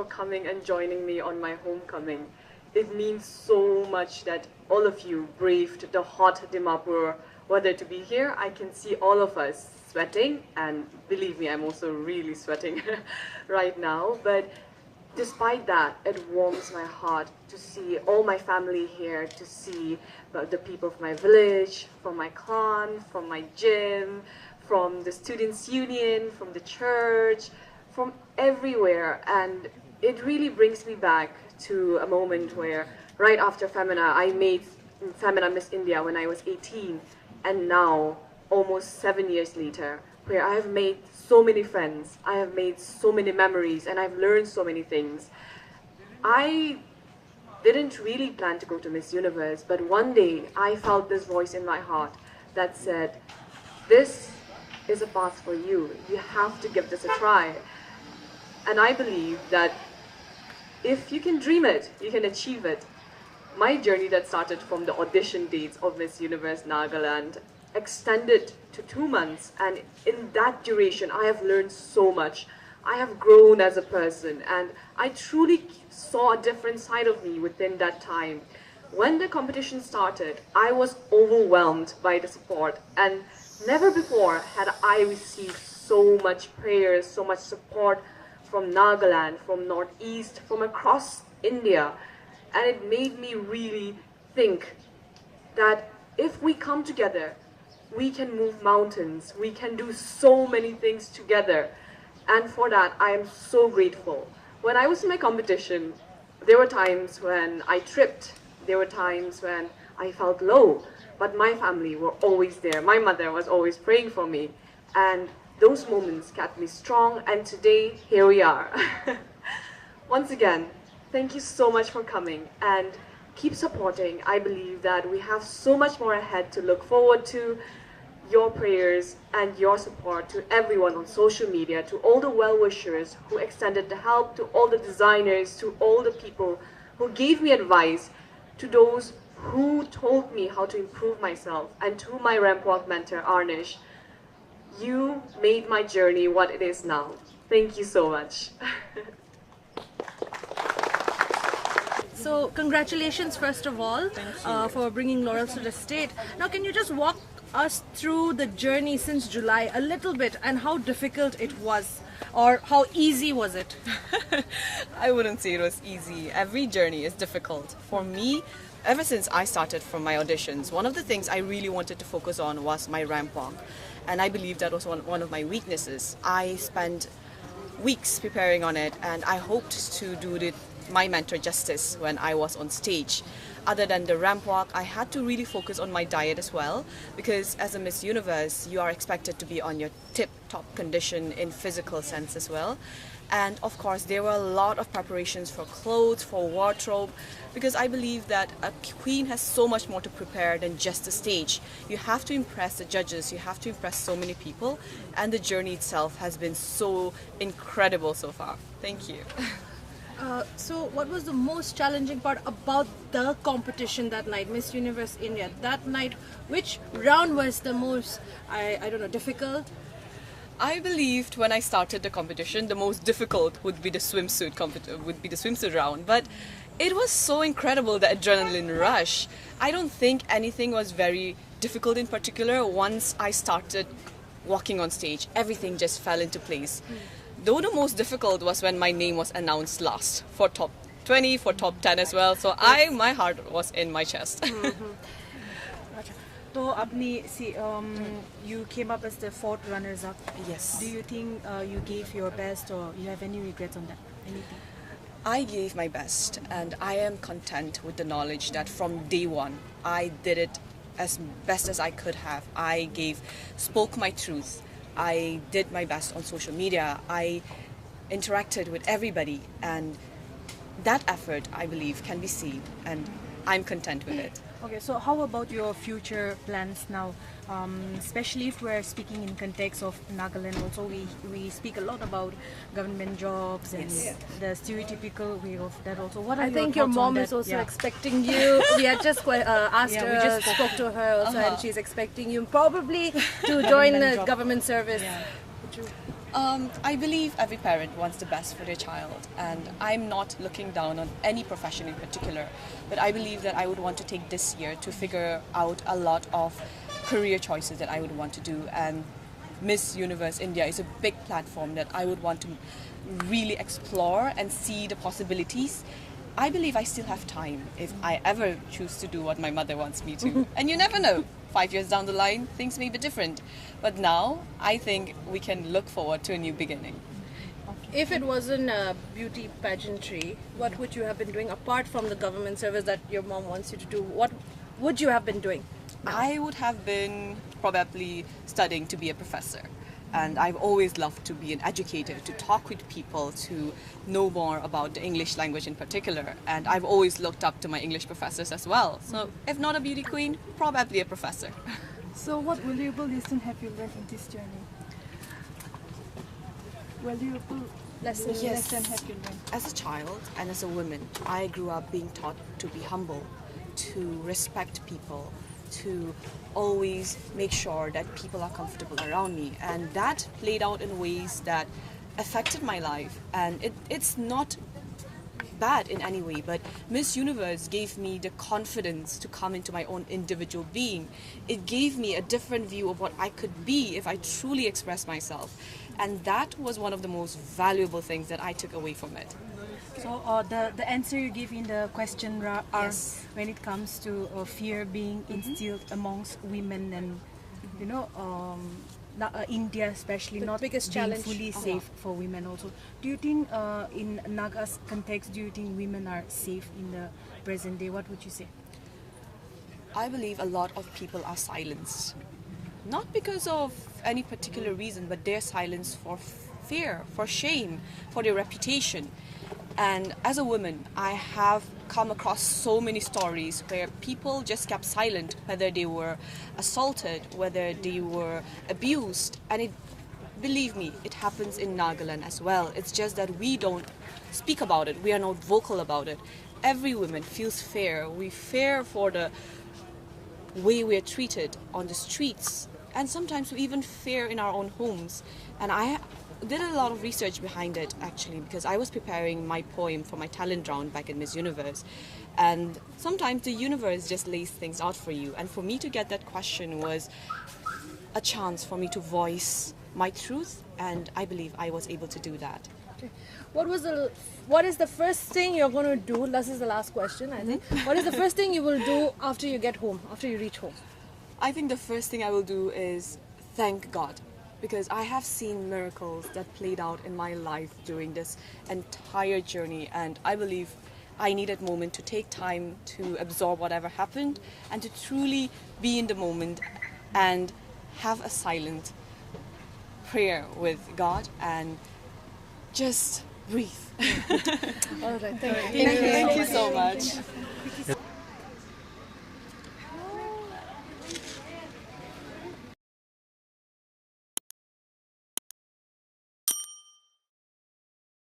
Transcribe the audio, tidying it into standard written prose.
coming and joining me on my homecoming. It means so much that all of you braved the hot Dimapur weather to be here. I can see all of us sweating, and believe me, I'm also really sweating right now. But despite that, it warms my heart to see all my family here, to see the people from my village, from my clan, from my gym, from the Students' Union, from the church, from everywhere. And it really brings me back to a moment where, right after Femina, I made Femina Miss India when I was 18. And now, almost 7 years later, where I have made so many friends, I have made so many memories, and I've learned so many things. I didn't really plan to go to Miss Universe, but one day I felt this voice in my heart that said, this is a path for you. You have to give this a try. And I believe that if you can dream it, you can achieve it. My journey that started from the audition dates of Miss Universe Nagaland extended to 2 months, and in that duration I have learned so much. I have grown as a person, and I truly saw a different side of me within that time. When the competition started, I was overwhelmed by the support, and never before had I received so much prayers, so much support from Nagaland, from Northeast, from across India. And it made me really think that if we come together, we can move mountains, we can do so many things together. And for that, I am so grateful. When I was in my competition, there were times when I tripped, there were times when I felt low, but my family were always there. My mother was always praying for me, and those moments kept me strong, and today, here we are. Once again, thank you so much for coming, and keep supporting. I believe that we have so much more ahead to look forward to. Your prayers and your support to everyone on social media, to all the well-wishers who extended the help, to all the designers, to all the people who gave me advice, to those who told me how to improve myself, and to my ramp walk mentor, Arnish. You made my journey what it is now. Thank you so much. So congratulations first of all for bringing laurels to the state. Now can you just walk us through the journey since July a little bit, and how difficult it was, or how easy was it? I wouldn't say it was easy. Every journey is difficult. For me, ever since I started from my auditions, one of the things I really wanted to focus on was my ramp walk. And I believe that was one of my weaknesses. I spent weeks preparing on it, and I hoped to do my mentor justice when I was on stage. Other than the ramp walk, I had to really focus on my diet as well, because as a Miss Universe, you are expected to be on your tip-top condition in physical sense as well. And of course, there were a lot of preparations for clothes, for wardrobe, because I believe that a queen has so much more to prepare than just the stage. You have to impress the judges, you have to impress so many people, and the journey itself has been so incredible so far. Thank you. So what was the most challenging part about the competition that night, Miss Universe India? That night, which round was the most, I don't know, difficult? I believed when I started the competition, the most difficult would be the swimsuit round. But it was so incredible, the adrenaline rush. I don't think anything was very difficult in particular. Once I started walking on stage, everything just fell into place. Though the most difficult was when my name was announced last for top 20, for top 10 as well. So my heart was in my chest. So, you came up as the 4th runners-up. Yes. Do you think you gave your best, or you have any regrets on that? Anything? I gave my best, and I am content with the knowledge that from day one, I did it as best as I could have. I spoke my truth. I did my best on social media. I interacted with everybody, and that effort, I believe, can be seen, and I'm content with it. Okay, so how about your future plans now? Especially if we're speaking in context of Nagaland, also we speak a lot about government jobs and the stereotypical way of that also. What are I think your mom is also expecting you. We had just asked her, we just spoke to her also, and she's expecting you probably to join the government service. Yeah. I believe every parent wants the best for their child, and I'm not looking down on any profession in particular, but I believe that I would want to take this year to figure out a lot of career choices that I would want to do, and Miss Universe India is a big platform that I would want to really explore and see the possibilities. I believe I still have time if I ever choose to do what my mother wants me to. And you never know, 5 years down the line, things may be different. But now, I think we can look forward to a new beginning. If it wasn't beauty pageantry, what would you have been doing apart from the government service that your mom wants you to do? What would you have been doing? I would have been probably studying to be a professor. And I've always loved to be an educator, to talk with people, to know more about the English language in particular. And I've always looked up to my English professors as well. So if not a beauty queen, probably a professor. So what valuable lesson have you learned in this journey? Valuable lesson have you learned? As a child and as a woman, I grew up being taught to be humble, to respect people, to always make sure that people are comfortable around me, and that played out in ways that affected my life. And it's not bad in any way, but Miss Universe gave me the confidence to come into my own individual being. It gave me a different view of what I could be if I truly expressed myself, and that was one of the most valuable things that I took away from it. So the answer you give in the question are Yes. when it comes to fear being instilled amongst women, and India especially The not biggest being challenge. fully safe for women also. Do you think in Naga's context, do you think women are safe in the present day? What would you say? I believe a lot of people are silenced. Not because of any particular reason, but they're silenced for fear, for shame, for their reputation. And as a woman, I have come across so many stories where people just kept silent, whether they were assaulted, whether they were abused. And believe me, it happens in Nagaland as well. It's just that we don't speak about it. We are not vocal about it. Every woman feels fear. We fear for the way we are treated on the streets. And sometimes we even fear in our own homes. And I did a lot of research behind it, actually, because I was preparing my poem for my talent round back in Miss Universe. And sometimes the universe just lays things out for you. And for me to get that question was a chance for me to voice my truth, and I believe I was able to do that. Okay. What is the first thing you're going to do? This is the last question, I think. What is the first thing you will do after you get home, after you reach home? I think the first thing I will do is thank God, because I have seen miracles that played out in my life during this entire journey, and I believe I need that moment to take time to absorb whatever happened and to truly be in the moment and have a silent prayer with God and just breathe. All right, thank you. Thank you so much.